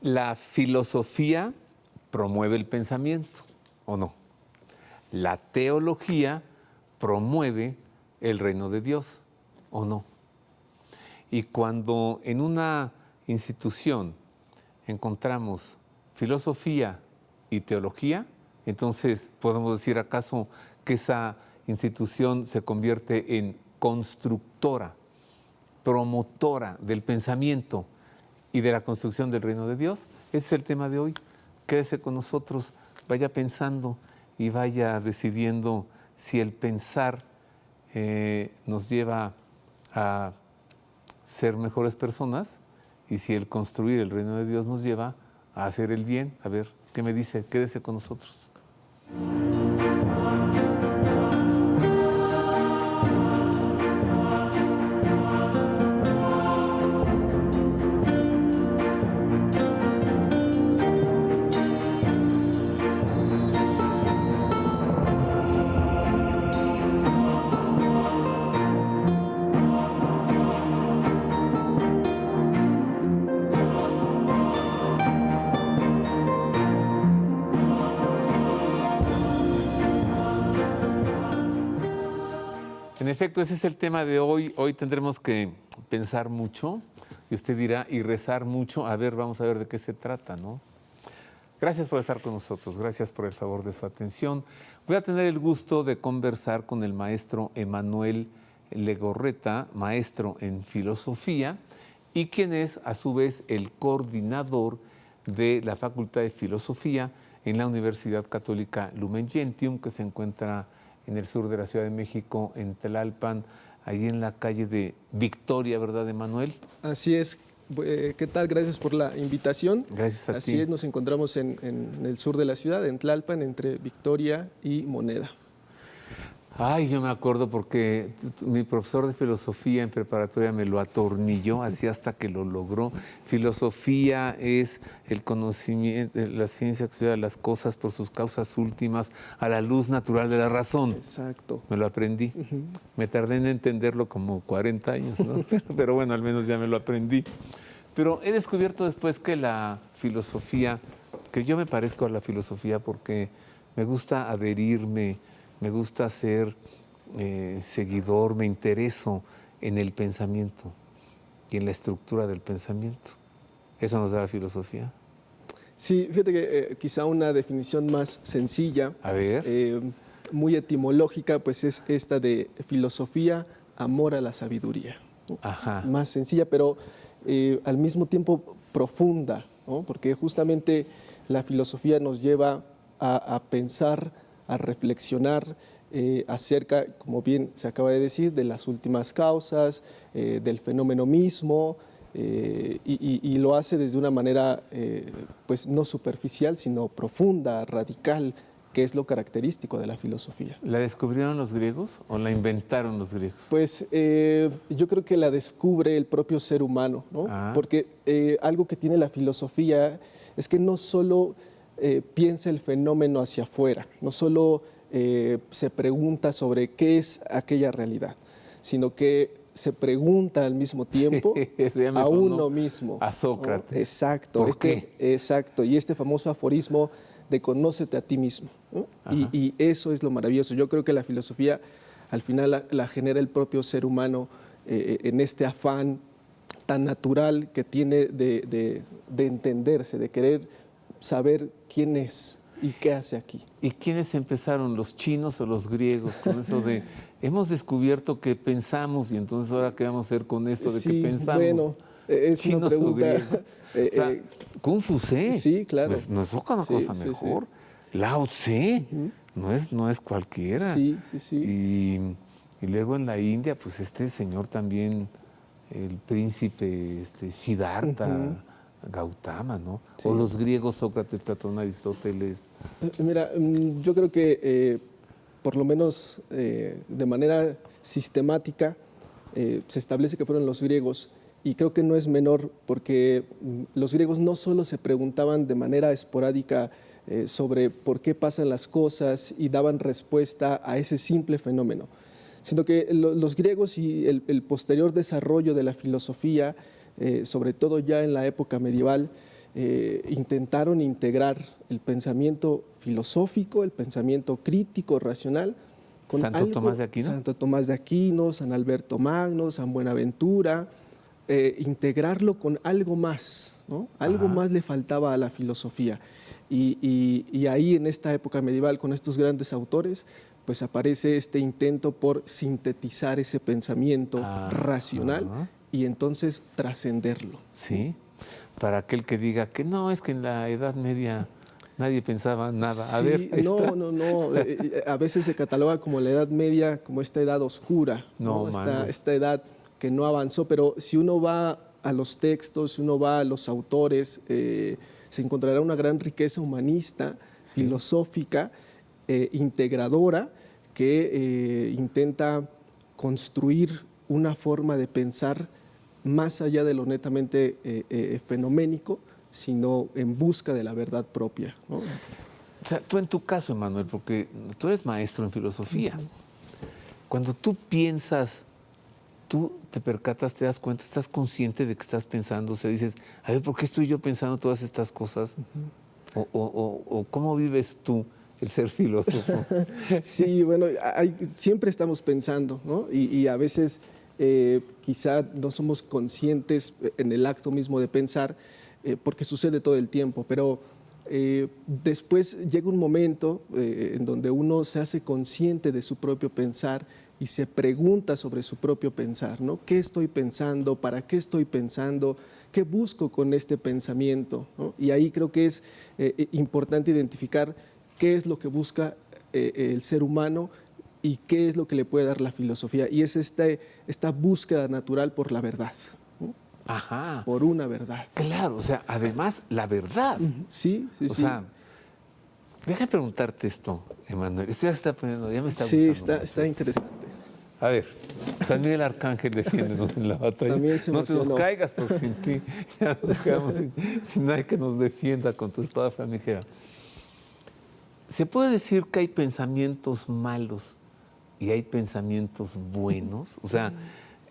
La filosofía promueve el pensamiento, ¿o no? La teología promueve el reino de Dios, ¿o no? Y cuando en una institución encontramos filosofía y teología, entonces podemos decir acaso que esa institución se convierte en constructora, promotora del pensamiento y de la construcción del reino de Dios. Ese es el tema de hoy. Quédese con nosotros, vaya pensando y vaya decidiendo si el pensar nos lleva a ser mejores personas y si el construir el reino de Dios nos lleva a hacer el bien. A ver, ¿qué me dice? Quédese con nosotros. En efecto, ese es el tema de hoy. Hoy tendremos que pensar mucho, y usted dirá, y rezar mucho. A ver, vamos a ver de qué se trata, ¿no? Gracias por estar con nosotros, gracias por el favor de su atención. Voy a tener el gusto de conversar con el maestro Emanuel Legorreta, maestro en filosofía, y quien es a su vez el coordinador de la Facultad de Filosofía en la Universidad Católica Lumen Gentium, que se encuentra en el sur de la Ciudad de México, en Tlalpan, ahí en la calle de Victoria, ¿verdad, Emanuel? Así es. ¿Qué tal? Gracias por la invitación. Gracias a ti. Así es, nos encontramos en el sur de la ciudad, en Tlalpan, entre Victoria y Moneda. Ay, yo me acuerdo porque mi profesor de filosofía en preparatoria me lo atornilló así hasta que lo logró. Filosofía es el conocimiento, la ciencia que estudia las cosas por sus causas últimas a la luz natural de la razón. Exacto. Me lo aprendí. Me tardé en entenderlo como 40 años, ¿no? Pero bueno, al menos ya me lo aprendí. Pero he descubierto después que la filosofía, que yo me parezco a la filosofía porque me gusta adherirme, me gusta ser seguidor, me intereso en el pensamiento y en la estructura del pensamiento. Eso nos da la filosofía. Sí, fíjate que quizá una definición más sencilla, A ver. muy etimológica, pues es esta de filosofía, amor a la sabiduría, ¿no? Ajá. Más sencilla, pero al mismo tiempo profunda, ¿no? Porque justamente la filosofía nos lleva a pensar, a reflexionar acerca, como bien se acaba de decir, de las últimas causas, del fenómeno mismo, y lo hace desde una manera pues no superficial, sino profunda, radical, que es lo característico de la filosofía. ¿La descubrieron los griegos o la inventaron los griegos? Pues yo creo que la descubre el propio ser humano, ¿no? Porque algo que tiene la filosofía es que no solo piensa el fenómeno hacia afuera, no solo se pregunta sobre qué es aquella realidad, sino que se pregunta al mismo tiempo a uno mismo. A Sócrates. ¿No? Exacto. ¿Por qué? Exacto. Y este famoso aforismo de conócete a ti mismo, ¿no? Y eso es lo maravilloso. Yo creo que la filosofía al final la genera el propio ser humano en este afán tan natural que tiene de entenderse, de querer saber quién es y qué hace aquí. ¿Y quiénes empezaron, los chinos o los griegos, con eso de hemos descubierto que pensamos y entonces ahora qué vamos a hacer con esto de que pensamos? Bueno, es chinos una pregunta. O griegos. O sea, Confucé. Sí, claro. Pues no es otra cosa mejor. Lao Tse, no es cualquiera. Sí, sí, sí. Y luego en la India, pues este señor también, el príncipe Siddhartha, Gautama, ¿no? Sí. O los griegos, Sócrates, Platón, Aristóteles. Mira, yo creo que por lo menos de manera sistemática se establece que fueron los griegos, y creo que no es menor porque los griegos no solo se preguntaban de manera esporádica sobre por qué pasan las cosas y daban respuesta a ese simple fenómeno, sino que los griegos y el posterior desarrollo de la filosofía, sobre todo ya en la época medieval, intentaron integrar el pensamiento filosófico, el pensamiento crítico, racional, con ¿Santo Tomás de Aquino? Santo Tomás de Aquino, San Alberto Magno, San Buenaventura, integrarlo con algo más, ¿no? Algo más le faltaba a la filosofía. Y ahí en esta época medieval, con estos grandes autores, pues aparece este intento por sintetizar ese pensamiento racional y entonces trascenderlo. Sí, para aquel que diga que no, es que en la Edad Media nadie pensaba nada. A Sí, ver, ahí está. no. A veces se cataloga como la Edad Media, como esta edad oscura, No, esta edad que no avanzó, pero si uno va a los textos, si uno va a los autores, se encontrará una gran riqueza humanista, filosófica, integradora, que intenta construir una forma de pensar más allá de lo netamente fenoménico, sino en busca de la verdad propia, ¿no? O sea, tú en tu caso, Emanuel, porque tú eres maestro en filosofía, cuando tú piensas, tú te percatas, te das cuenta, estás consciente de que estás pensando, o sea, dices, a ver, ¿por qué estoy yo pensando todas estas cosas? O ¿cómo vives tú el ser filósofo? Sí, bueno, siempre estamos pensando, ¿no? Y a veces quizá no somos conscientes en el acto mismo de pensar, porque sucede todo el tiempo, pero después llega un momento en donde uno se hace consciente de su propio pensar y se pregunta sobre su propio pensar, ¿no? ¿Qué estoy pensando? ¿Para qué estoy pensando? ¿Qué busco con este pensamiento? ¿No? Y ahí creo que es importante identificar qué es lo que busca el ser humano y qué es lo que le puede dar la filosofía. Y es esta búsqueda natural por la verdad, ¿no? Ajá. Por una verdad. Claro, o sea, además, la verdad. Sí. O sea, déjame preguntarte esto, Emanuel. Esto ya se está poniendo, ya me está Sí, gustando. está interesante. A ver, San Miguel Arcángel, defiéndenos en la batalla. También se no te emocionó. nos caigas, porque sin ti ya nos quedamos sin nadie que nos defienda con tu espada flamígera. ¿Se puede decir que hay pensamientos malos y hay pensamientos buenos? O sea,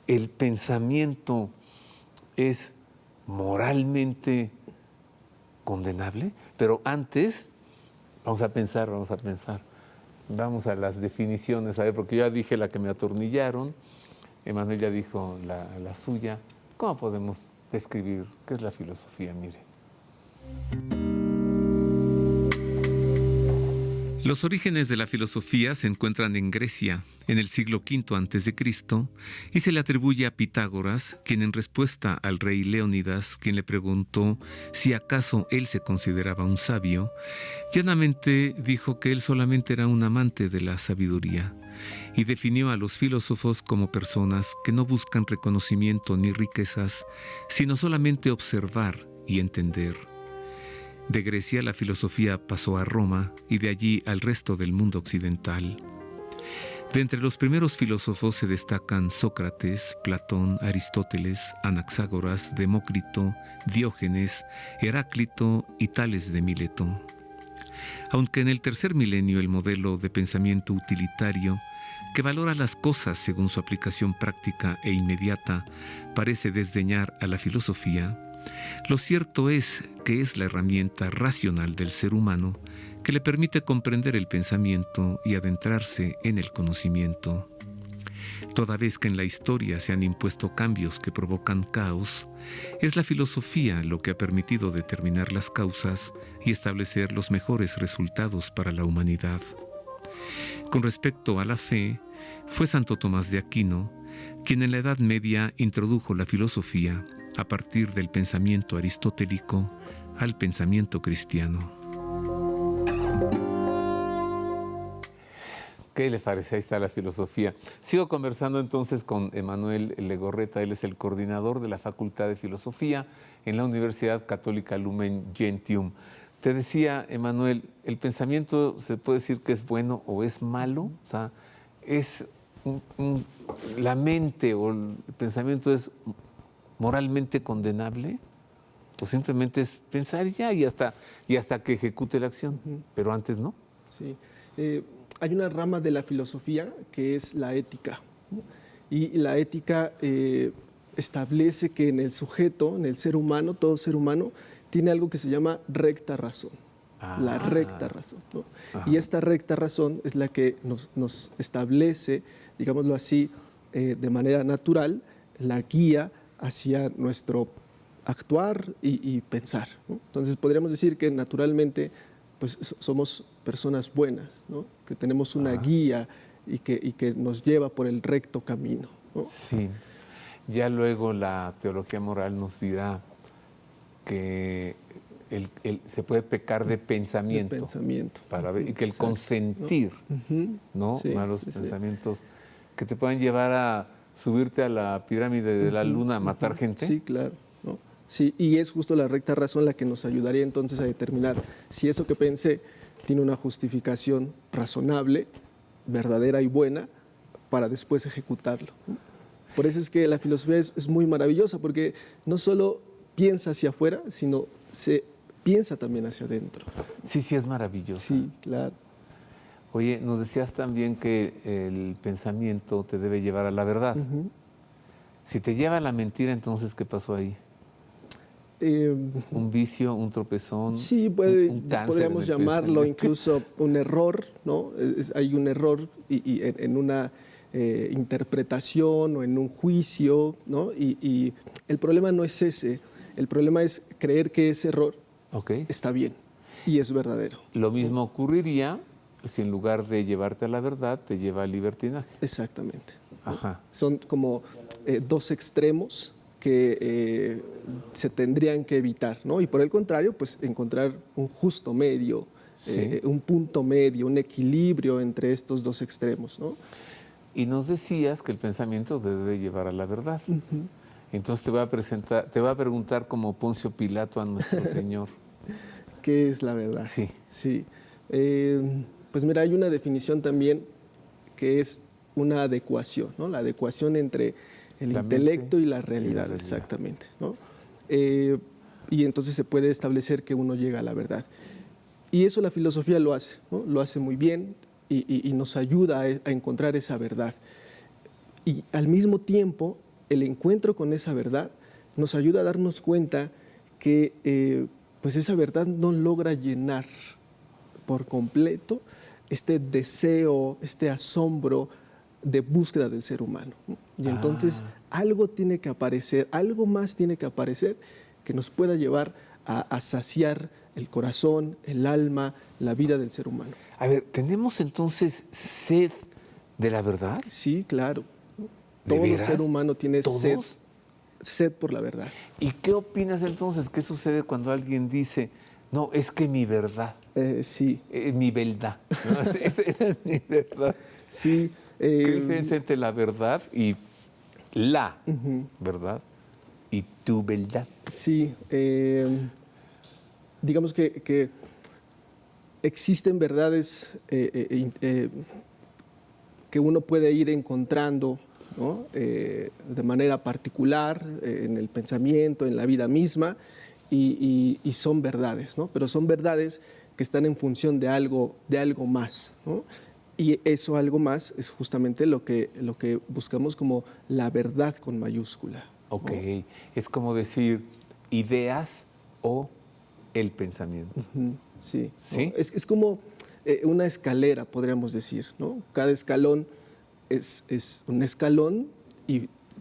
el pensamiento es moralmente condenable, pero antes, vamos a pensar. Vamos a las definiciones, a ver, porque yo ya dije la que me atornillaron, Emanuel ya dijo la suya. ¿Cómo podemos describir qué es la filosofía? Mire. Los orígenes de la filosofía se encuentran en Grecia, en el siglo V a.C., y se le atribuye a Pitágoras, quien en respuesta al rey Leónidas, quien le preguntó si acaso él se consideraba un sabio, llanamente dijo que él solamente era un amante de la sabiduría, y definió a los filósofos como personas que no buscan reconocimiento ni riquezas, sino solamente observar y entender. De Grecia la filosofía pasó a Roma y de allí al resto del mundo occidental. De entre los primeros filósofos se destacan Sócrates, Platón, Aristóteles, Anaxágoras, Demócrito, Diógenes, Heráclito y Tales de Mileto. Aunque en el tercer milenio el modelo de pensamiento utilitario, que valora las cosas según su aplicación práctica e inmediata, parece desdeñar a la filosofía, lo cierto es que es la herramienta racional del ser humano que le permite comprender el pensamiento y adentrarse en el conocimiento. Toda vez que en la historia se han impuesto cambios que provocan caos, es la filosofía lo que ha permitido determinar las causas y establecer los mejores resultados para la humanidad. Con respecto a la fe, fue Santo Tomás de Aquino quien en la Edad Media introdujo la filosofía a partir del pensamiento aristotélico al pensamiento cristiano. ¿Qué le parece? Ahí está la filosofía. Sigo conversando entonces con Emanuel Legorreta. Él es el coordinador de la Facultad de Filosofía en la Universidad Católica Lumen Gentium. Te decía, Emanuel, ¿el pensamiento se puede decir que es bueno o es malo? O sea, ¿es la mente o el pensamiento es moralmente condenable? ¿O simplemente es pensar ya y hasta que ejecute la acción? Pero antes no. Sí. Hay una rama de la filosofía que es la ética, ¿no? Y la ética establece que en el sujeto, en el ser humano, todo ser humano, tiene algo que se llama recta razón. La recta razón, ¿no? Y esta recta razón es la que nos establece, digámoslo así, de manera natural, la guía hacia nuestro actuar y pensar, ¿no? Entonces podríamos decir que naturalmente pues, somos personas buenas, ¿no? Que tenemos una guía y que nos lleva por el recto camino, ¿no? Sí. Ya luego la teología moral nos dirá que se puede pecar de pensamiento. De pensamiento. Y que el consentir, ¿no? Sí, Malos sí, sí. pensamientos que te pueden llevar a subirte a la pirámide de la luna a matar gente. Sí, claro, ¿no? Sí, y es justo la recta razón la que nos ayudaría entonces a determinar si eso que pensé tiene una justificación razonable, verdadera y buena para después ejecutarlo, ¿no? Por eso es que la filosofía es muy maravillosa, porque no solo piensa hacia afuera, sino se piensa también hacia adentro. Sí, sí, es maravilloso. Sí, claro. Oye, nos decías también que el pensamiento te debe llevar a la verdad. Si te lleva a la mentira, entonces, ¿qué pasó ahí? ¿Un vicio, un tropezón? Sí, un cáncer podríamos en el llamarlo pensamiento? incluso un error, ¿no? Hay un error y en una interpretación o en un juicio, ¿no? Y el problema no es ese, el problema es creer que ese error Ok. está bien y es verdadero. Lo mismo ocurriría si en lugar de llevarte a la verdad, te lleva al libertinaje. Exactamente. Ajá. Son como dos extremos que se tendrían que evitar, ¿no? Y por el contrario, pues encontrar un justo medio, Sí. un punto medio, un equilibrio entre estos dos extremos, ¿no? Y nos decías que el pensamiento te debe llevar a la verdad. Entonces te voy a preguntar como Poncio Pilato a nuestro Señor. ¿Qué es la verdad? Sí. Sí. Pues mira, hay una definición también que es una adecuación, ¿no? La adecuación entre el La intelecto mente y la realidad, realidad. exactamente, ¿no? Y entonces se puede establecer que uno llega a la verdad. Y eso la filosofía lo hace, ¿no? Lo hace muy bien y nos ayuda a encontrar esa verdad. Y al mismo tiempo, el encuentro con esa verdad nos ayuda a darnos cuenta que pues esa verdad no logra llenar por completo este deseo, este asombro de búsqueda del ser humano, ¿no? Y entonces algo tiene que aparecer, algo más tiene que aparecer que nos pueda llevar a saciar el corazón, el alma, la vida del ser humano. A ver, ¿tenemos entonces sed de la verdad? Sí, claro. ¿De Todo veras? ser humano tiene ¿Todos? sed por la verdad. ¿Y qué opinas entonces? ¿Qué sucede cuando alguien dice, no, es que mi verdad, Sí, mi verdad, ¿no? Esa es mi verdad? sí. ¿Qué diferencia entre la verdad y la verdad y tu verdad? Sí, digamos que existen verdades que uno puede ir encontrando, ¿no? De manera particular en el pensamiento, en la vida misma, y son verdades, ¿no? Pero son verdades que están en función de algo más, ¿no? Y eso algo más es justamente lo que buscamos como la verdad con mayúscula. Ok, ¿no? es como decir ideas o el pensamiento. Sí. ¿Sí? ¿no? Es como una escalera, podríamos decir, ¿no? Cada escalón es un escalón,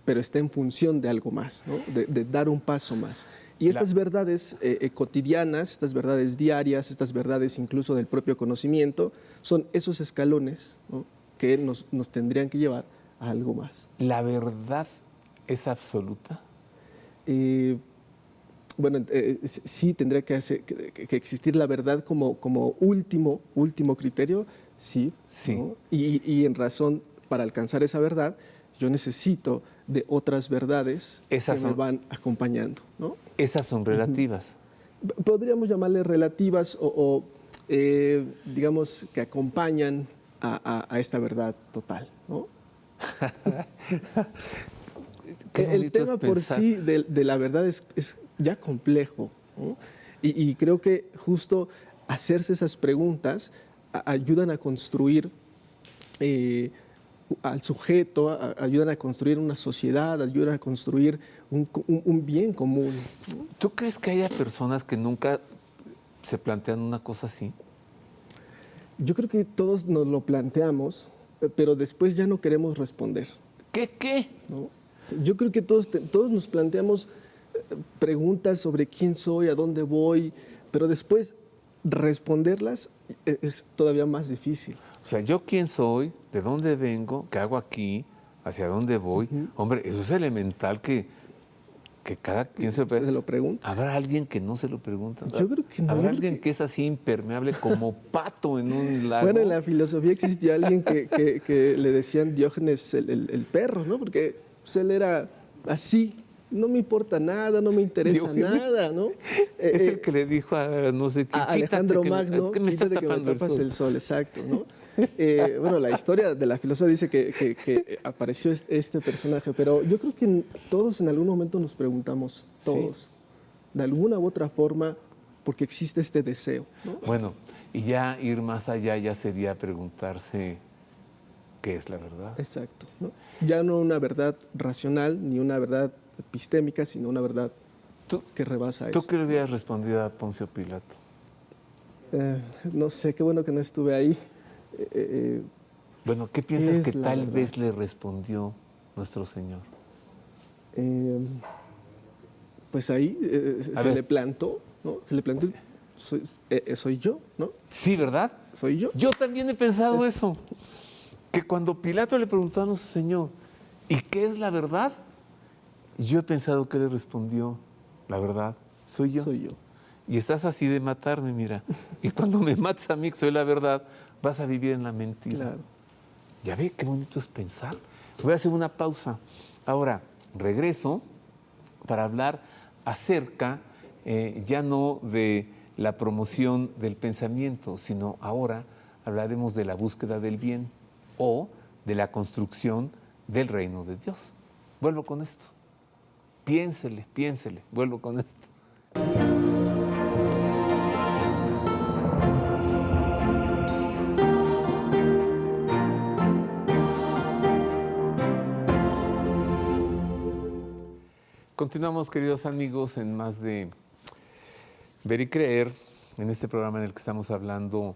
pero está en función de algo más, ¿no? De dar un paso más. Y estas verdades cotidianas, estas verdades diarias, estas verdades incluso del propio conocimiento, son esos escalones, ¿no? Que nos tendrían que llevar a algo más. ¿La verdad es absoluta? Bueno, sí tendría que existir la verdad como último criterio, sí. Sí. ¿no? Y en razón, para alcanzar esa verdad, yo necesito de otras verdades Esas que me son- van acompañando, ¿no? Esas son relativas. Podríamos llamarle relativas digamos, que acompañan a esta verdad total, ¿no? Qué El bonito es tema por pensar. sí de la verdad es ya complejo, ¿no? Y creo que justo hacerse esas preguntas ayudan a construir al sujeto, ayudan a construir una sociedad, ayudan a construir un bien común. ¿Tú crees que haya personas que nunca se plantean una cosa así? Yo creo que todos nos lo planteamos, pero después ya no queremos responder, ¿Qué? ¿no? Yo creo que todos nos planteamos preguntas sobre quién soy, a dónde voy, pero después responderlas es todavía más difícil. O sea, ¿yo quién soy? ¿De dónde vengo? ¿Qué hago aquí? ¿Hacia dónde voy? Hombre, eso es elemental que cada quien se lo pregunta. ¿Habrá alguien que no se lo pregunta? Yo creo que no. ¿Habrá alguien que es así impermeable como pato en un lago? Bueno, en la filosofía existía alguien que le decían Diógenes el perro, ¿no? Porque pues, él era así, no me importa nada, no me interesa nada, ¿no? Es el que le dijo a no sé quién. A Alejandro Quítate Magno, que me estás quítate que me tapando tapas el sol, exacto, ¿no? Bueno, la historia de la filosofía dice que apareció este personaje, pero yo creo que todos en algún momento nos preguntamos, todos, de alguna u otra forma, porque existe este deseo, ¿no? Bueno, y ya ir más allá ya sería preguntarse qué es la verdad. Exacto, ¿no? Ya no una verdad racional ni una verdad epistémica, sino una verdad que rebasa eso. ¿Tú qué le hubieras respondido a Poncio Pilato? No sé, qué bueno que no estuve ahí. Bueno, ¿qué piensas que tal verdad? vez le respondió nuestro Señor? Pues ahí A ver. le plantó, ¿no? Se le plantó, soy yo, ¿no? Sí, ¿verdad? Soy yo. Yo también he pensado eso. Que cuando Pilato le preguntó a nuestro Señor, ¿y qué es la verdad? Yo he pensado que le respondió, la verdad, soy yo. Soy yo. Y estás así de matarme, mira. Y cuando me matas a mí, que soy la verdad, vas a vivir en la mentira. Claro. Ya ve qué bonito es pensar. Voy a hacer una pausa. Ahora, regreso para hablar acerca ya no de la promoción del pensamiento, sino ahora hablaremos de la búsqueda del bien o de la construcción del reino de Dios. Vuelvo con esto. Piénsele, vuelvo con esto. Continuamos, queridos amigos, en más de Ver y Creer, en este programa en el que estamos hablando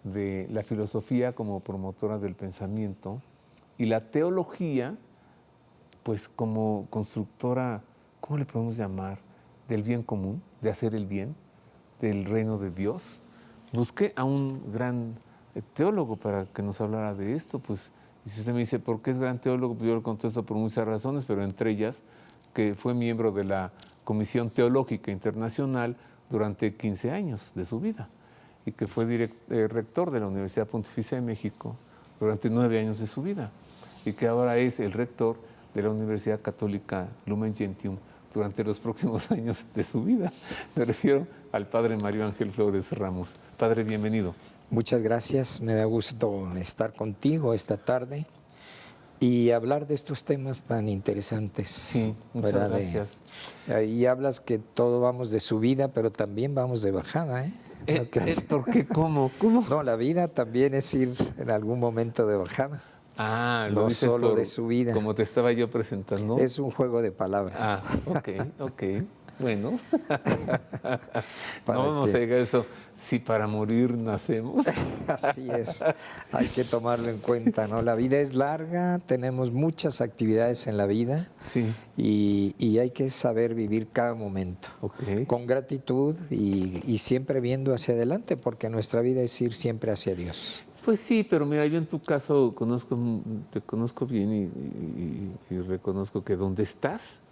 de la filosofía como promotora del pensamiento y la teología, pues como constructora, ¿cómo le podemos llamar? Del bien común, de hacer el bien, del reino de Dios. Busqué a un gran teólogo para que nos hablara de esto, pues, y si usted me dice, ¿por qué es gran teólogo? Pues yo le contesto por muchas razones, pero entre ellas, que fue miembro de la Comisión Teológica Internacional durante 15 años de su vida y que fue rector de la Universidad Pontificia de México durante 9 años de su vida y que ahora es el rector de la Universidad Católica Lumen Gentium durante los próximos años de su vida. Me refiero al padre Mario Ángel Flores Ramos. Padre, bienvenido. Muchas gracias, me da gusto estar contigo esta tarde y hablar de estos temas tan interesantes. Sí, muchas ¿verdad? gracias. Y hablas que todo vamos de subida, pero también vamos de bajada, ¿eh? ¿Por qué? ¿Cómo? No, la vida también es ir en algún momento de bajada. Ah, lo No dices solo de subida. Como te estaba yo presentando. Es un juego de palabras. Ah, ok. Bueno. ¿Para No vamos qué? a llegar a eso. Si para morir nacemos. Así es, hay que tomarlo en cuenta, ¿no? La vida es larga, tenemos muchas actividades en la vida Sí. y hay que saber vivir cada momento Ok. con gratitud y siempre viendo hacia adelante, porque nuestra vida es ir siempre hacia Dios. Pues sí, pero mira, yo en tu caso te conozco bien y reconozco que donde estás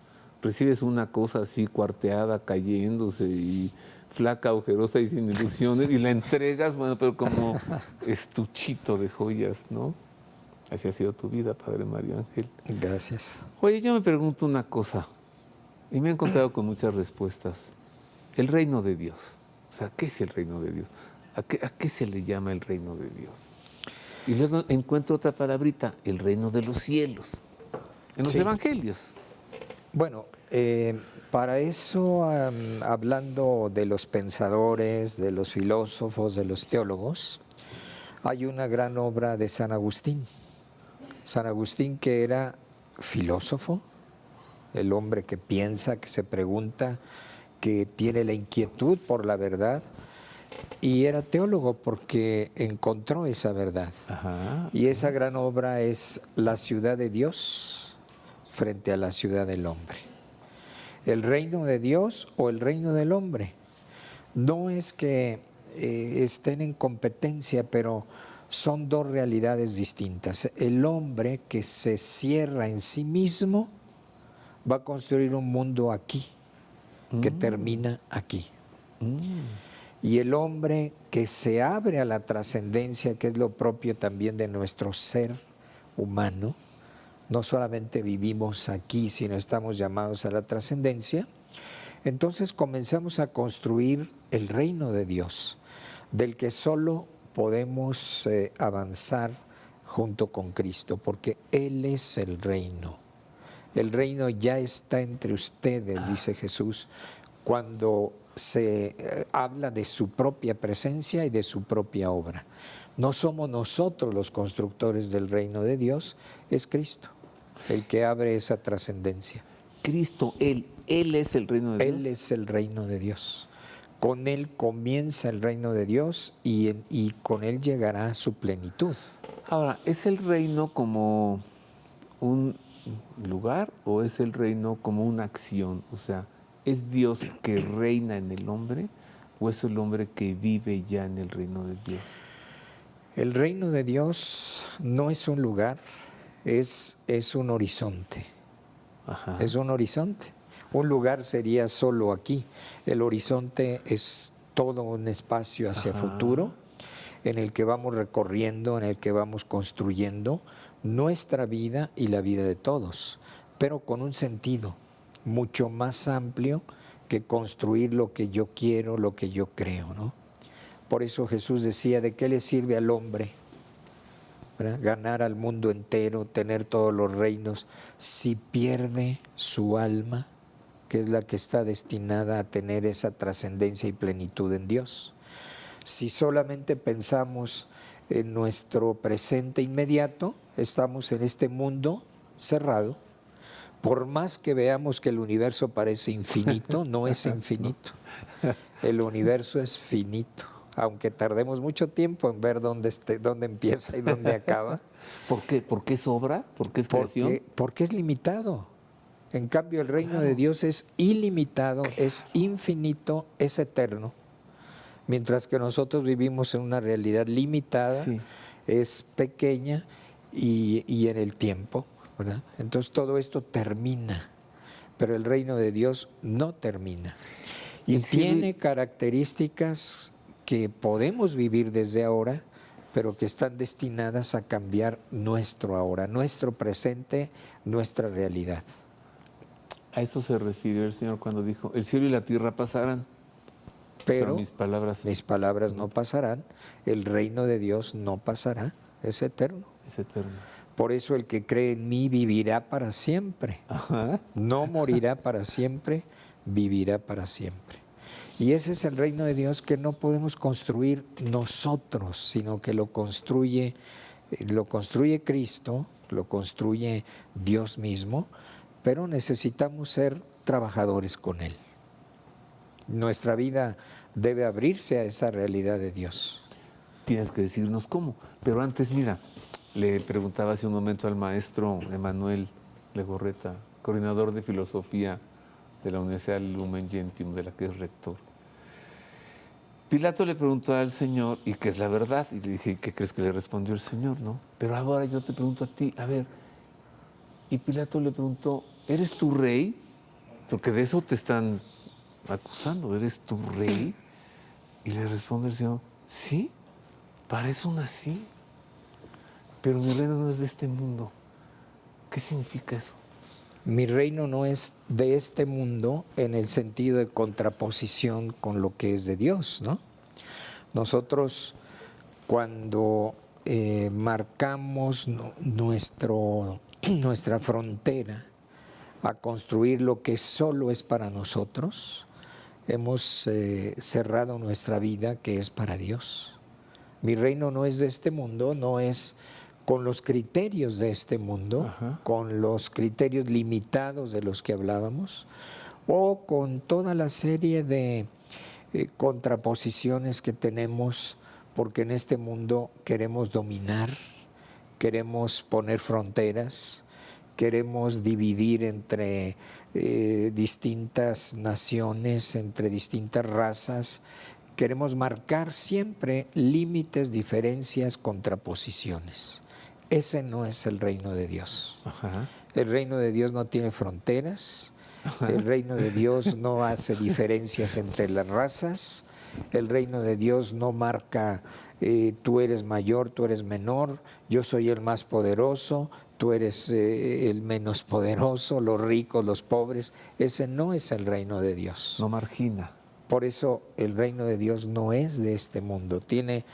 recibes una cosa así cuarteada, cayéndose y flaca, ojerosa y sin ilusiones y la entregas, bueno, pero como estuchito de joyas, ¿no? Así ha sido tu vida, Padre Mario Ángel. Gracias. Oye, yo me pregunto una cosa y me he encontrado con muchas respuestas. El reino de Dios. O sea, ¿qué es el reino de Dios? ¿A qué se le llama el reino de Dios? Y luego encuentro otra palabrita, el reino de los cielos. En los Sí. evangelios. Bueno, para eso, hablando de los pensadores, de los filósofos, de los teólogos, hay una gran obra de San Agustín. San Agustín, que era filósofo, el hombre que piensa, que se pregunta, que tiene la inquietud por la verdad, y era teólogo porque encontró esa verdad. Ajá. Y esa gran obra es La ciudad de Dios frente a la ciudad del hombre. El reino de Dios o el reino del hombre. No es que estén en competencia, pero son dos realidades distintas. El hombre que se cierra en sí mismo va a construir un mundo aquí, que termina aquí. Y el hombre que se abre a la trascendencia, que es lo propio también de nuestro ser humano, no solamente vivimos aquí, sino estamos llamados a la trascendencia, entonces comenzamos a construir el reino de Dios, del que solo podemos avanzar junto con Cristo, porque Él es el reino. El reino ya está entre ustedes, dice Jesús, cuando se habla de su propia presencia y de su propia obra. No somos nosotros los constructores del reino de Dios, es Cristo el que abre esa trascendencia. Cristo, Él es el reino de Dios. Él es el reino de Dios. Con Él comienza el reino de Dios y con Él llegará a su plenitud. Ahora, ¿es el reino como un lugar o es el reino como una acción? O sea, ¿es Dios que reina en el hombre o es el hombre que vive ya en el reino de Dios? El reino de Dios no es un lugar, es un horizonte. Ajá. Es un horizonte. Un lugar sería solo aquí. El horizonte es todo un espacio hacia futuro en el que vamos recorriendo, en el que vamos construyendo nuestra vida y la vida de todos, pero con un sentido mucho más amplio que construir lo que yo quiero, lo que yo creo, ¿no? Por eso Jesús decía, ¿de qué le sirve al hombre, ¿verdad?, ganar al mundo entero, tener todos los reinos, si pierde su alma, que es la que está destinada a tener esa trascendencia y plenitud en Dios? Si solamente pensamos en nuestro presente inmediato, estamos en este mundo cerrado. Por más que veamos que el universo parece infinito, no es infinito. El universo es finito, aunque tardemos mucho tiempo en ver dónde empieza y dónde acaba. ¿Por qué? ¿Por qué es obra? ¿Por qué es creación? Porque es limitado. En cambio, el reino de Dios es ilimitado, es infinito, es eterno. Mientras que nosotros vivimos en una realidad limitada, Sí. es pequeña y en el tiempo, ¿verdad? Entonces todo esto termina, pero el reino de Dios no termina. Y El cielo- tiene características que podemos vivir desde ahora, pero que están destinadas a cambiar nuestro ahora, nuestro presente, nuestra realidad. A eso se refirió el Señor cuando dijo, el cielo y la tierra pasarán, pero mis palabras no pasarán, el reino de Dios no pasará, es eterno. es eterno. Por eso el que cree en mí vivirá para siempre. Ajá. No morirá para siempre, vivirá para siempre. Y ese es el reino de Dios que no podemos construir nosotros, sino que lo construye Cristo, lo construye Dios mismo, pero necesitamos ser trabajadores con Él. Nuestra vida debe abrirse a esa realidad de Dios. Tienes que decirnos cómo. Pero antes, mira, le preguntaba hace un momento al maestro Emanuel Legorreta, coordinador de filosofía de la Universidad Lumen Gentium, de la que es rector. Pilato le preguntó al Señor, ¿y qué es la verdad? Y le dije, ¿qué crees que le respondió el Señor? ¿No? Pero ahora yo te pregunto a ti, a ver, y Pilato le preguntó, ¿eres tu rey? Porque de eso te están acusando, ¿eres tu rey? Y le responde el Señor, sí, para eso nací, pero mi reino no es de este mundo. ¿Qué significa eso? Mi reino no es de este mundo en el sentido de contraposición con lo que es de Dios, ¿no? Nosotros cuando marcamos nuestra frontera a construir lo que solo es para nosotros, hemos cerrado nuestra vida que es para Dios. Mi reino no es de este mundo, no es con los criterios de este mundo, Ajá. con los criterios limitados de los que hablábamos, o con toda la serie de contraposiciones que tenemos, porque en este mundo queremos dominar, queremos poner fronteras, queremos dividir entre distintas naciones, entre distintas razas, queremos marcar siempre límites, diferencias, contraposiciones. Ese no es el reino de Dios. Ajá. El reino de Dios no tiene fronteras, el reino de Dios no hace diferencias entre las razas, el reino de Dios no marca tú eres mayor, tú eres menor, yo soy el más poderoso, tú eres el menos poderoso, los ricos, los pobres. Ese no es el reino de Dios. No margina. Por eso el reino de Dios no es de este mundo, tiene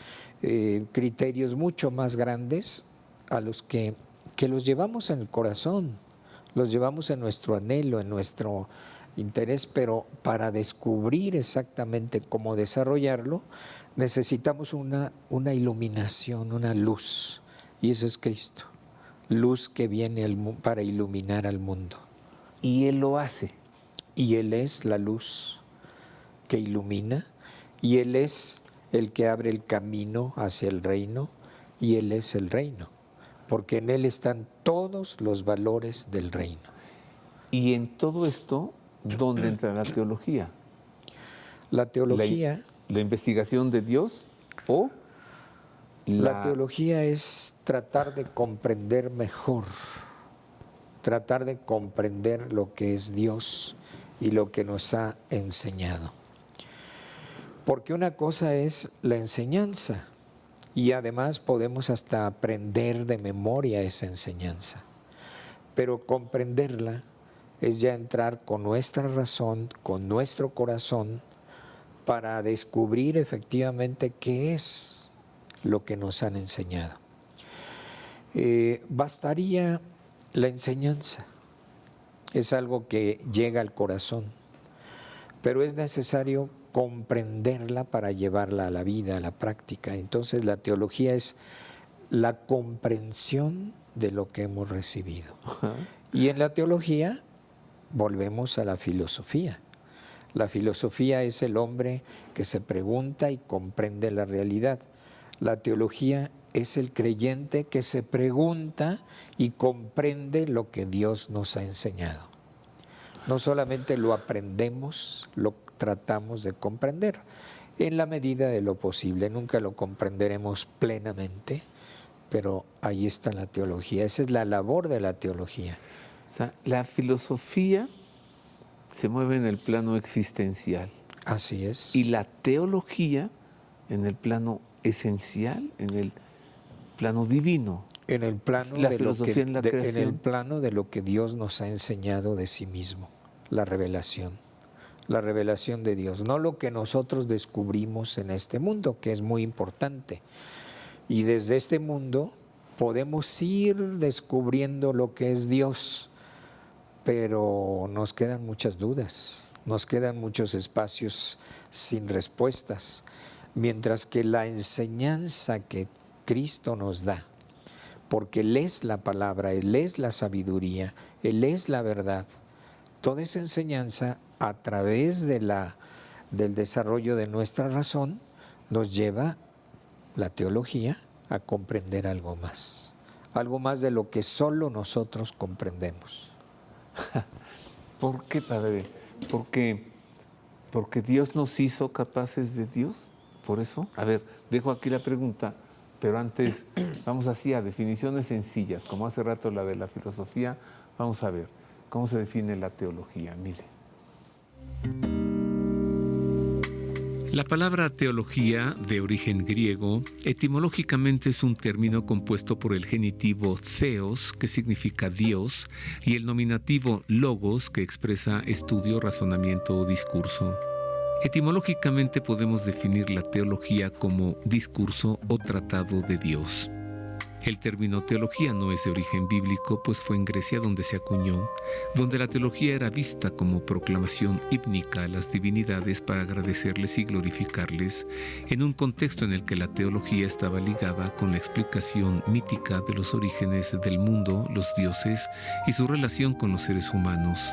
criterios mucho más grandes a los que los llevamos en el corazón, los llevamos en nuestro anhelo, en nuestro interés, pero para descubrir exactamente cómo desarrollarlo, necesitamos una iluminación, una luz, y eso es Cristo, luz que viene para iluminar al mundo. Y Él lo hace. Y Él es la luz que ilumina, y Él es el que abre el camino hacia el reino, y Él es el reino, porque en Él están todos los valores del reino. Y en todo esto, ¿dónde entra la teología? La teología... ¿La investigación de Dios o La teología es tratar de comprender mejor, tratar de comprender lo que es Dios y lo que nos ha enseñado. Porque una cosa es la enseñanza y además podemos hasta aprender de memoria esa enseñanza, pero comprenderla es ya entrar con nuestra razón, con nuestro corazón, para descubrir efectivamente qué es lo que nos han enseñado. Bastaría la enseñanza, es algo que llega al corazón, pero es necesario comprenderla para llevarla a la vida, a la práctica. Entonces la teología es la comprensión de lo que hemos recibido. Y en la teología volvemos a la filosofía. La filosofía es el hombre que se pregunta y comprende la realidad. La teología es el creyente que se pregunta y comprende lo que Dios nos ha enseñado. No solamente lo aprendemos, lo tratamos de comprender en la medida de lo posible. Nunca lo comprenderemos plenamente, pero ahí está la teología. Esa es la labor de la teología. O sea, la filosofía se mueve en el plano existencial. Así es. Y la teología en el plano esencial, en el plano divino. En el plano La de lo filosofía que, en la en creación. el plano de lo que Dios nos ha enseñado de sí mismo, la revelación de Dios, no lo que nosotros descubrimos en este mundo, que es muy importante. Y desde este mundo podemos ir descubriendo lo que es Dios, pero nos quedan muchas dudas, nos quedan muchos espacios sin respuestas, mientras que la enseñanza que Cristo nos da, porque Él es la palabra, Él es la sabiduría, Él es la verdad, toda esa enseñanza a través del desarrollo de nuestra razón nos lleva, la teología, a comprender algo más de lo que solo nosotros comprendemos. ¿Por qué, Padre? Porque Dios nos hizo capaces de Dios. Por eso, a ver, dejo aquí la pregunta, pero antes vamos así a definiciones sencillas, como hace rato la de la filosofía. Vamos a ver cómo se define la teología. Mire. La palabra teología, de origen griego, etimológicamente es un término compuesto por el genitivo theos, que significa Dios, y el nominativo logos, que expresa estudio, razonamiento o discurso. Etimológicamente podemos definir la teología como discurso o tratado de Dios. El término teología no es de origen bíblico, pues fue en Grecia donde se acuñó, donde la teología era vista como proclamación hímnica a las divinidades para agradecerles y glorificarles, en un contexto en el que la teología estaba ligada con la explicación mítica de los orígenes del mundo, los dioses y su relación con los seres humanos.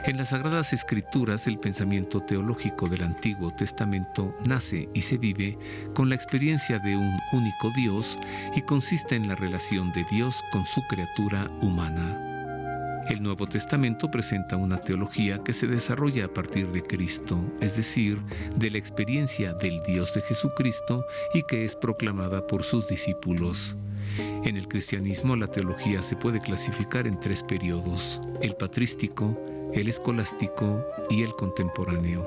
En las Sagradas Escrituras, el pensamiento teológico del Antiguo Testamento nace y se vive con la experiencia de un único Dios y consiste en la relación de Dios con su criatura humana. El Nuevo Testamento presenta una teología que se desarrolla a partir de Cristo, es decir, de la experiencia del Dios de Jesucristo y que es proclamada por sus discípulos. En el cristianismo, la teología se puede clasificar en 3 periodos: el patrístico, el escolástico y el contemporáneo.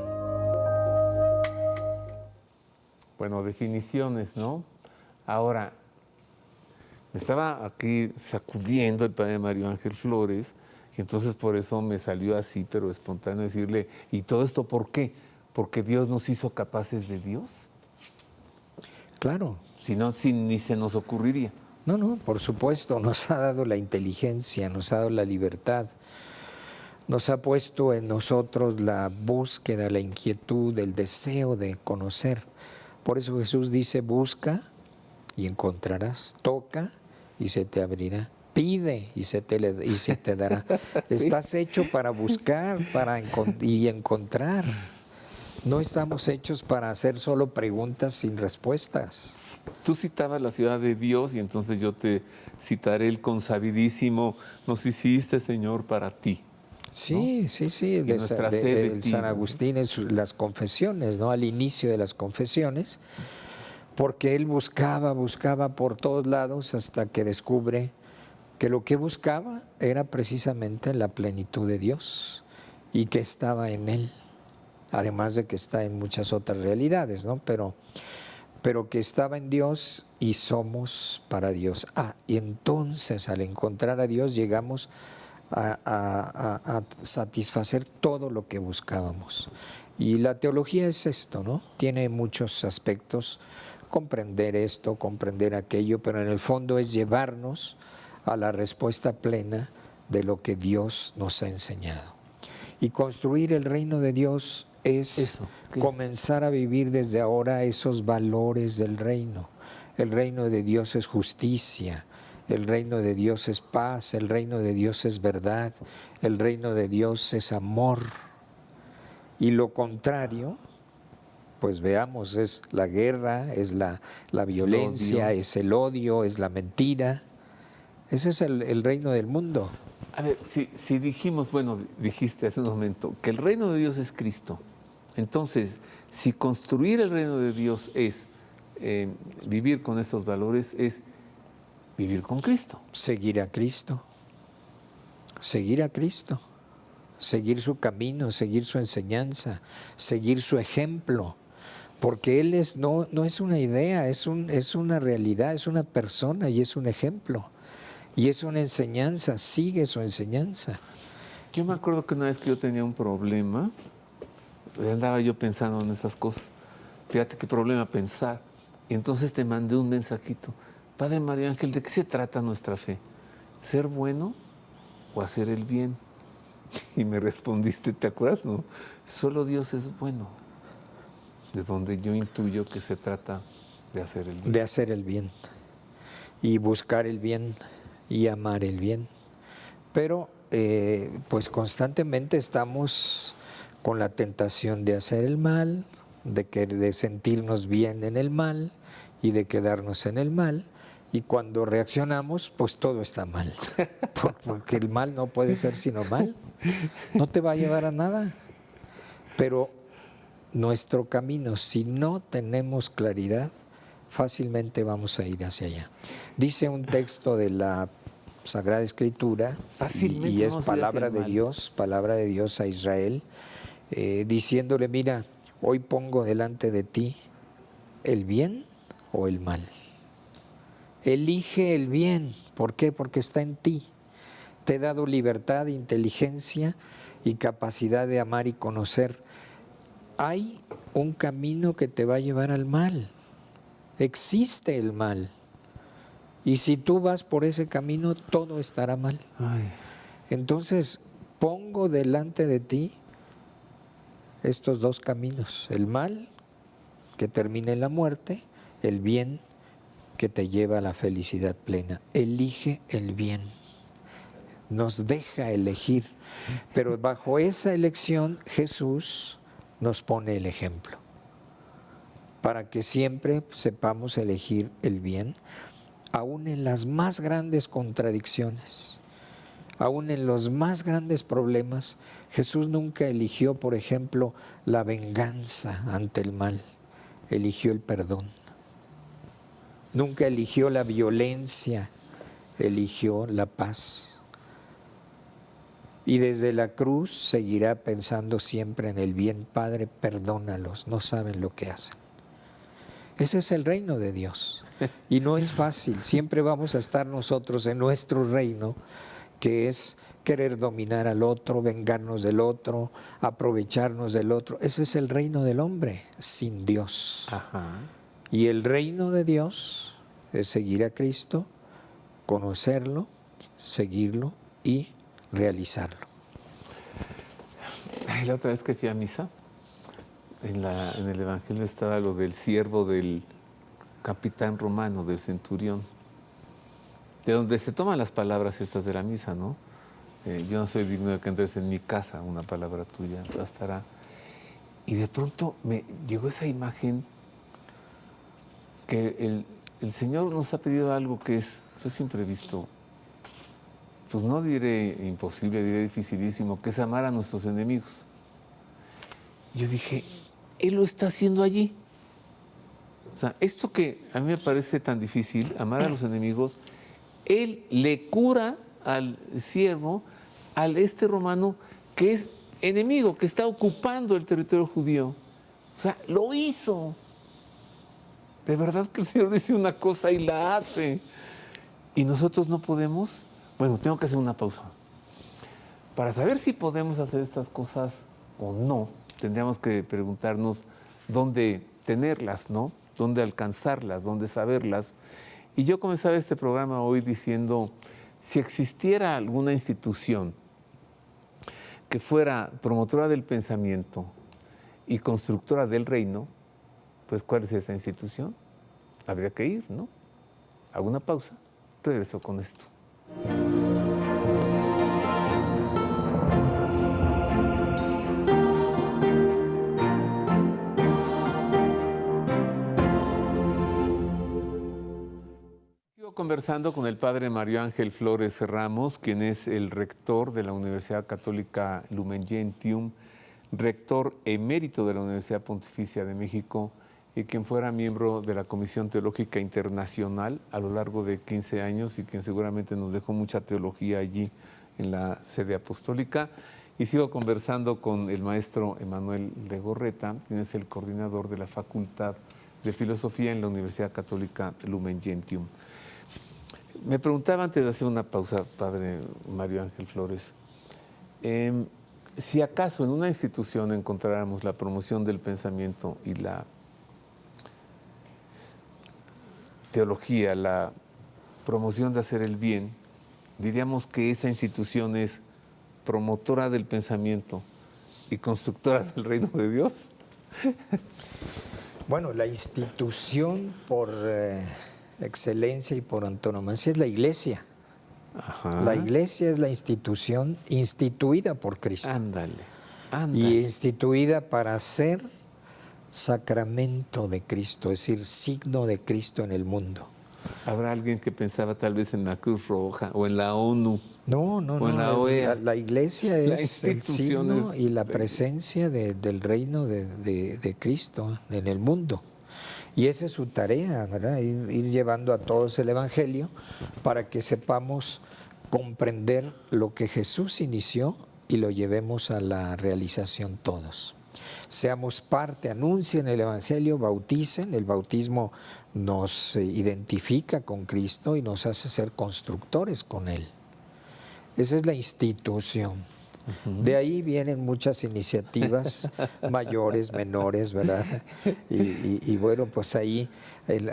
Bueno, definiciones, ¿no? Ahora, me estaba aquí sacudiendo el padre Mario Ángel Flores, y entonces por eso me salió así, pero espontáneo, decirle, ¿y todo esto por qué? ¿Porque Dios nos hizo capaces de Dios? Claro. Si no, ni se nos ocurriría. No, por supuesto, nos ha dado la inteligencia, nos ha dado la libertad, nos ha puesto en nosotros la búsqueda, la inquietud, el deseo de conocer. Por eso Jesús dice, busca y encontrarás, toca y se te abrirá, pide y se te dará. Sí. Estás hecho para buscar y encontrar. No estamos hechos para hacer solo preguntas sin respuestas. Tú citabas la ciudad de Dios y entonces yo te citaré el consabidísimo, nos hiciste, Señor, para ti. Sí, ¿no? sí, de San Agustín en las confesiones, ¿no? Al inicio de las confesiones, porque él buscaba por todos lados hasta que descubre que lo que buscaba era precisamente la plenitud de Dios y que estaba en él, además de que está en muchas otras realidades, ¿no? Pero que estaba en Dios y somos para Dios. Y entonces al encontrar a Dios llegamos a satisfacer todo lo que buscábamos. Y la teología es esto, ¿no? Tiene muchos aspectos, comprender esto, comprender aquello, pero en el fondo es llevarnos a la respuesta plena de lo que Dios nos ha enseñado. Y construir el reino de Dios es comenzar a vivir desde ahora esos valores del reino. El reino de Dios es justicia, el reino de Dios es paz, el reino de Dios es verdad, el reino de Dios es amor. Y lo contrario, pues veamos, es la guerra, es la violencia, es el odio, es la mentira. Ese es el reino del mundo. A ver, si dijimos, bueno, dijiste hace un momento, que el reino de Dios es Cristo, entonces, si construir el reino de Dios es vivir con estos valores, es vivir con Cristo. Seguir a Cristo, seguir su camino, seguir su enseñanza, seguir su ejemplo, porque Él no es una idea, es una realidad, es una persona y es un ejemplo. Y es una enseñanza, sigue su enseñanza. Yo me acuerdo que una vez que yo tenía un problema, andaba yo pensando en esas cosas. Fíjate qué problema pensar. Y entonces te mandé un mensajito. Padre Mario Ángel, ¿de qué se trata nuestra fe? ¿Ser bueno o hacer el bien? Y me respondiste, ¿te acuerdas? No, solo Dios es bueno. De donde yo intuyo que se trata de hacer el bien. De hacer el bien. Y buscar el bien y amar el bien. Pero pues constantemente estamos con la tentación de hacer el mal, de sentirnos bien en el mal y de quedarnos en el mal. Y cuando reaccionamos, pues todo está mal. Porque el mal no puede ser sino mal. No te va a llevar a nada. Pero nuestro camino, si no tenemos claridad, fácilmente vamos a ir hacia allá. Dice un texto de la Sagrada Escritura, y es palabra de Dios a Israel, diciéndole, mira, hoy pongo delante de ti el bien o el mal. Elige el bien. ¿Por qué? Porque está en ti. Te he dado libertad, inteligencia y capacidad de amar y conocer. Hay un camino que te va a llevar al mal. Existe el mal. Y si tú vas por ese camino, todo estará mal. Ay, Entonces, pongo delante de ti estos dos caminos, el mal que termina en la muerte, el bien que te lleva a la felicidad plena. Elige el bien, nos deja elegir, pero bajo esa elección Jesús nos pone el ejemplo, para que siempre sepamos elegir el bien, aún en las más grandes contradicciones. Aún en los más grandes problemas, Jesús nunca eligió, por ejemplo, la venganza ante el mal, eligió el perdón. Nunca eligió la violencia, eligió la paz. Y desde la cruz seguirá pensando siempre en el bien. Padre, perdónalos, no saben lo que hacen. Ese es el reino de Dios. Y no es fácil, siempre vamos a estar nosotros en nuestro reino, que es querer dominar al otro, vengarnos del otro, aprovecharnos del otro. Ese es el reino del hombre sin Dios. ajá. Y el reino de Dios es seguir a Cristo, conocerlo, seguirlo y realizarlo. Ay, la otra vez que fui a misa, en el Evangelio estaba lo del siervo del capitán romano, del centurión, de donde se toman las palabras estas de la misa, ¿no? Yo no soy digno de que entres en mi casa, una palabra tuya bastará. Y de pronto me llegó esa imagen que el Señor nos ha pedido algo que es, yo siempre he visto, pues no diré imposible, diré dificilísimo, que es amar a nuestros enemigos. Y yo dije, Él lo está haciendo allí. O sea, esto que a mí me parece tan difícil, amar a los enemigos, Él le cura al siervo, al romano, que es enemigo, que está ocupando el territorio judío. O sea, lo hizo. De verdad que el Señor dice una cosa y la hace. Y nosotros no podemos. Bueno, tengo que hacer una pausa. Para saber si podemos hacer estas cosas o no, tendríamos que preguntarnos dónde tenerlas, ¿no? Dónde alcanzarlas, dónde saberlas. Y yo comenzaba este programa hoy diciendo, si existiera alguna institución que fuera promotora del pensamiento y constructora del reino, pues ¿cuál es esa institución? Habría que ir, ¿no? Hago una pausa, regreso con esto. Sigo conversando con el padre Mario Ángel Flores Ramos, quien es el rector de la Universidad Católica Lumen Gentium, rector emérito de la Universidad Pontificia de México y quien fuera miembro de la Comisión Teológica Internacional a lo largo de 15 años y quien seguramente nos dejó mucha teología allí en la sede apostólica. Y sigo conversando con el maestro Emanuel Legorreta, quien es el coordinador de la Facultad de Filosofía en la Universidad Católica Lumen Gentium. Me preguntaba antes de hacer una pausa, padre Mario Ángel Flores, si acaso en una institución encontráramos la promoción del pensamiento y la teología, la promoción de hacer el bien, diríamos que esa institución es promotora del pensamiento y constructora del reino de Dios. Bueno, la institución por excelencia y por antonomasia es la Iglesia. Ajá. La Iglesia es la institución instituida por Cristo. Ándale, Y ándale. instituida para ser sacramento de Cristo, es decir, signo de Cristo en el mundo. Habrá alguien que pensaba tal vez en la Cruz Roja o en la ONU. No, no, O en la no. OEA. La Iglesia La es el institución signo es- y la presencia del reino de Cristo en el mundo. Y esa es su tarea, ¿verdad? Ir llevando a todos el Evangelio para que sepamos comprender lo que Jesús inició y lo llevemos a la realización todos. Seamos parte, anuncien el Evangelio, bauticen. El bautismo nos identifica con Cristo y nos hace ser constructores con Él. Esa es la institución. De ahí vienen muchas iniciativas mayores, menores, ¿verdad? Y bueno, pues ahí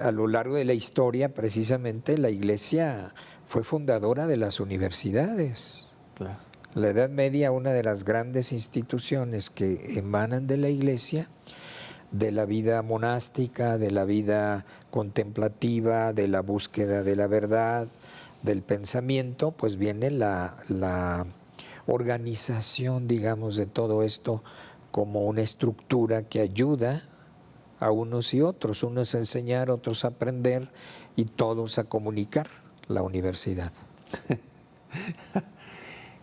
a lo largo de la historia precisamente la Iglesia fue fundadora de las universidades. Claro. La Edad Media, una de las grandes instituciones que emanan de la Iglesia, de la vida monástica, de la vida contemplativa, de la búsqueda de la verdad, del pensamiento, pues viene la organización, digamos, de todo esto como una estructura que ayuda a unos y otros, unos a enseñar, otros a aprender y todos a comunicar, la universidad.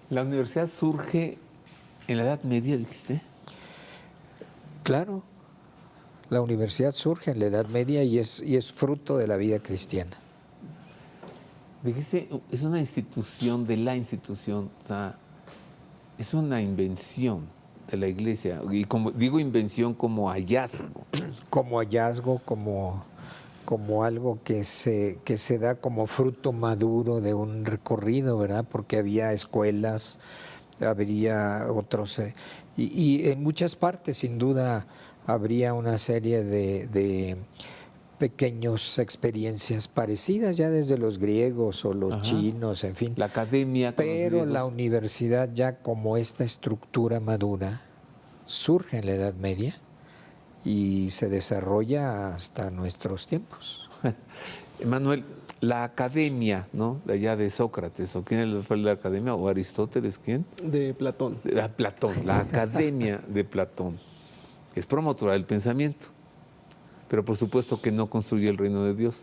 La universidad surge en la Edad Media, dijiste. Claro, la universidad surge en la Edad Media y es fruto de la vida cristiana. Dijiste, es una institución de la institución, o sea, es una invención de la Iglesia. Y como digo invención como hallazgo. Como hallazgo, como algo que se da como fruto maduro de un recorrido, ¿verdad? Porque había escuelas, habría otros, y en muchas partes sin duda habría una serie de pequeñas experiencias parecidas ya desde los griegos o los chinos, en fin. La academia. Pero la universidad ya como esta estructura madura surge en la Edad Media y se desarrolla hasta nuestros tiempos. Manuel, la academia, ¿no? De allá de Sócrates, ¿o quién fue la academia? ¿O Aristóteles? ¿Quién? De Platón. Platón, la academia de Platón. Es promotora del pensamiento, pero por supuesto que no construye el reino de Dios,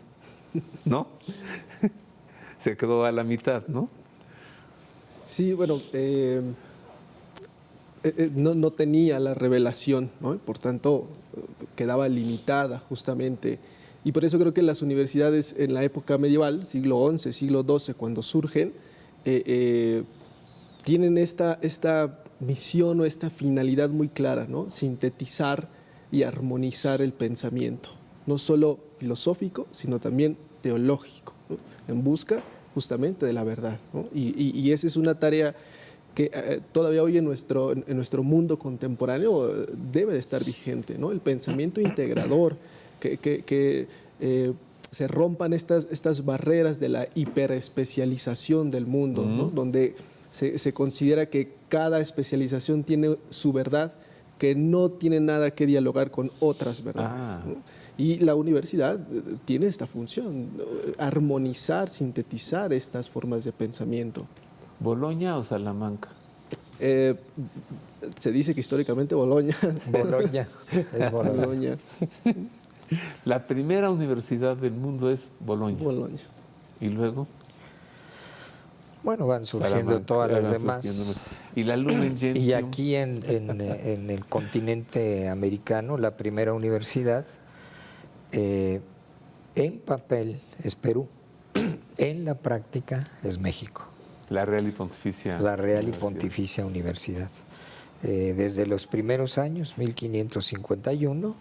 ¿no? Se quedó a la mitad, ¿no? Sí, bueno, no tenía la revelación, ¿no? Por tanto, quedaba limitada justamente. Y por eso creo que las universidades en la época medieval, siglo XI, siglo XII, cuando surgen, tienen esta misión o esta finalidad muy clara, ¿no? Sintetizar y armonizar el pensamiento, no solo filosófico, sino también teológico, ¿no? En busca justamente de la verdad, ¿no? Y esa es una tarea que todavía hoy en nuestro mundo contemporáneo debe de estar vigente, ¿no? El pensamiento integrador, que se rompan estas barreras de la hiperespecialización del mundo, ¿no? Donde se considera que cada especialización tiene su verdad, que no tiene nada que dialogar con otras verdades, ¿no? Y la universidad tiene esta función, armonizar, sintetizar estas formas de pensamiento. ¿Boloña o Salamanca? Se dice que históricamente Boloña. Boloña, es Boloña. La primera universidad del mundo es Boloña. Boloña. ¿Y luego? Bueno, van surgiendo Salamanca, todas las van demás. surgiendo. Y la Lumen Gentium. Y aquí en el continente americano, la primera universidad en papel es Perú, en la práctica es México. La Real y Pontificia. La Real y Universidad. Pontificia Universidad. Desde los primeros años, 1551,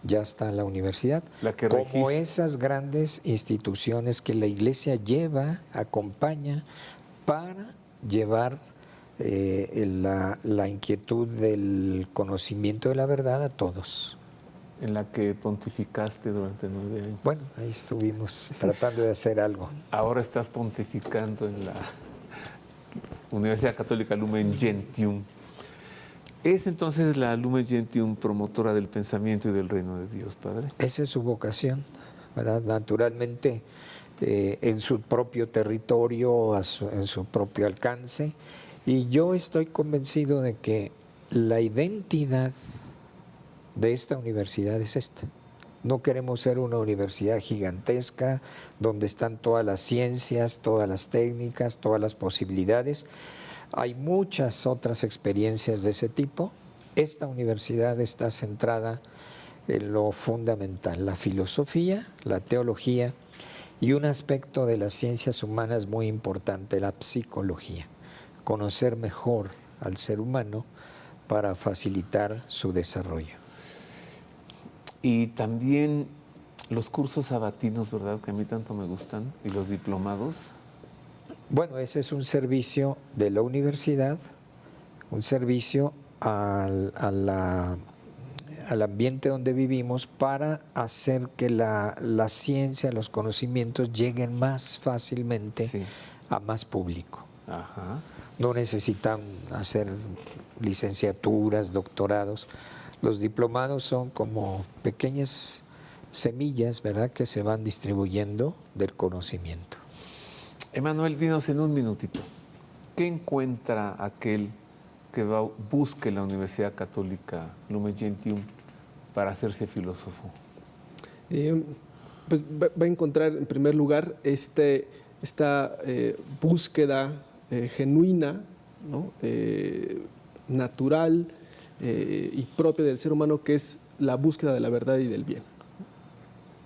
ya está la universidad. La que como registra. esas grandes instituciones que la Iglesia lleva, acompaña, para llevar la inquietud del conocimiento de la verdad a todos. En la que pontificaste durante 9 años. Bueno, ahí estuvimos tratando de hacer algo. Ahora estás pontificando en la Universidad Católica Lumen Gentium. ¿Es entonces la Lumen Gentium promotora del pensamiento y del reino de Dios, Padre? Esa es su vocación, ¿verdad? Naturalmente, en su propio territorio, en su propio alcance. Y yo estoy convencido de que la identidad de esta universidad es esta. No queremos ser una universidad gigantesca donde están todas las ciencias, todas las técnicas, todas las posibilidades. Hay muchas otras experiencias de ese tipo. Esta universidad está centrada en lo fundamental, la filosofía, la teología y un aspecto de las ciencias humanas muy importante, la psicología. Conocer mejor al ser humano para facilitar su desarrollo. Y también los cursos sabatinos, ¿verdad? Que a mí tanto me gustan, y los diplomados. Bueno, ese es un servicio de la universidad un servicio al ambiente donde vivimos para hacer que la ciencia, los conocimientos lleguen más fácilmente Sí. a más público. Ajá. No necesitan hacer licenciaturas, doctorados. Los diplomados son como pequeñas semillas, ¿verdad?, que se van distribuyendo del conocimiento. Emanuel, dinos en un minutito, ¿qué encuentra aquel que busque la Universidad Católica Lumen Gentium para hacerse filósofo? Pues va a encontrar en primer lugar esta búsqueda genuina, ¿no? Natural y propia del ser humano, que es la búsqueda de la verdad y del bien.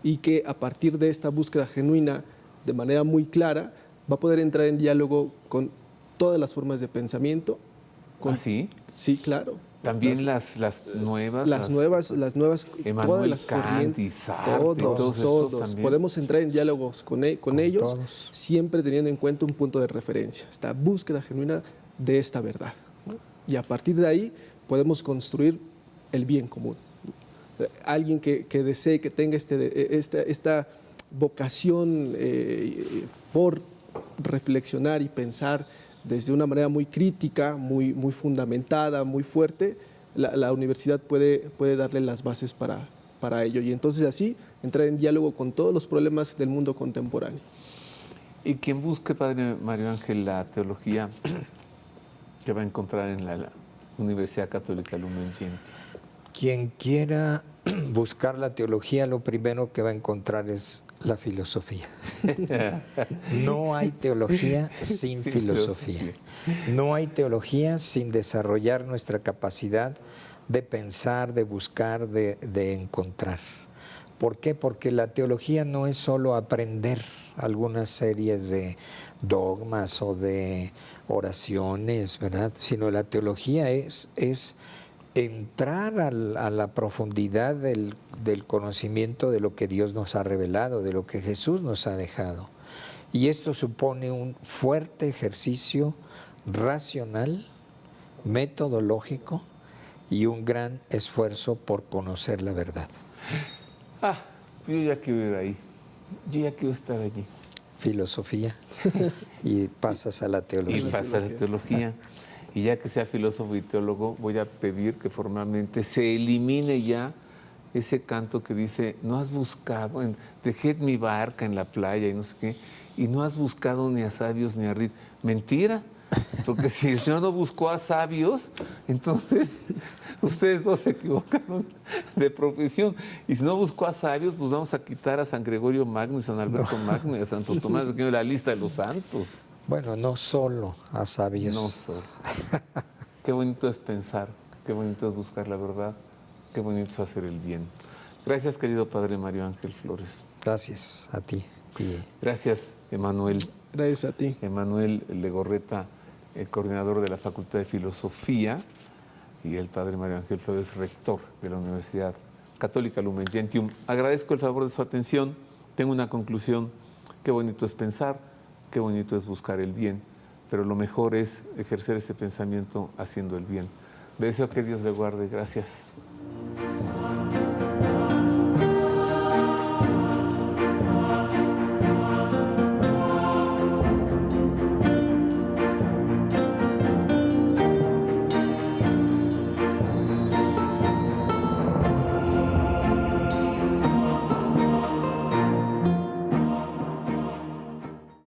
Y que a partir de esta búsqueda genuina, de manera muy clara, va a poder entrar en diálogo con todas las formas de pensamiento. ¿Ah, sí? Sí, claro. También las nuevas. Las nuevas, todas Emmanuel las Kant y corrientes, Sartre, todos estos todos. también. Podemos entrar en diálogos con ellos, todos. siempre teniendo en cuenta un punto de referencia, esta búsqueda genuina de esta verdad, ¿no? Y a partir de ahí podemos construir el bien común. Alguien que desee, que tenga esta vocación por reflexionar y pensar desde una manera muy crítica, muy fundamentada, muy fuerte, la universidad puede darle las bases para ello. Y entonces así entrar en diálogo con todos los problemas del mundo contemporáneo. Y quien busque, Padre Mario Ángel, la teología que va a encontrar en la Universidad Católica Lumen Gentium. Quien quiera buscar la teología, lo primero que va a encontrar es la filosofía. No hay teología sin filosofía. No hay teología sin desarrollar nuestra capacidad de pensar, de buscar, de encontrar. ¿Por qué? Porque la teología no es solo aprender algunas series de dogmas o de oraciones, ¿verdad? Sino la teología es entrar a la profundidad del conocimiento de lo que Dios nos ha revelado, de lo que Jesús nos ha dejado. Y esto supone un fuerte ejercicio racional, metodológico y un gran esfuerzo por conocer la verdad. Yo ya quiero ir ahí. Yo ya quiero estar allí. Filosofía y pasas a la teología. Y pasa a la teología. Y ya que sea filósofo y teólogo, voy a pedir que formalmente se elimine ya ese canto que dice, no has buscado, dejé mi barca en la playa y no sé qué, y no has buscado ni a sabios ni a ricos. Mentira, porque si el Señor no buscó a sabios, entonces ustedes dos se equivocaron de profesión. Y si no buscó a sabios, pues vamos a quitar a San Gregorio Magno y San Alberto Magno y a Santo Tomás de la lista de los santos. Bueno, no solo a sabios. No solo. Qué bonito es pensar, qué bonito es buscar la verdad, qué bonito es hacer el bien. Gracias, querido Padre Mario Ángel Flores. Gracias a ti. Y gracias, Emanuel. Gracias a ti. Emanuel Legorreta, el coordinador de la Facultad de Filosofía, y el Padre Mario Ángel Flores, rector de la Universidad Católica Lumen Gentium. Agradezco el favor de su atención. Tengo una conclusión. Qué bonito es pensar, qué bonito es buscar el bien, pero lo mejor es ejercer ese pensamiento haciendo el bien. Le deseo que Dios le guarde. Gracias.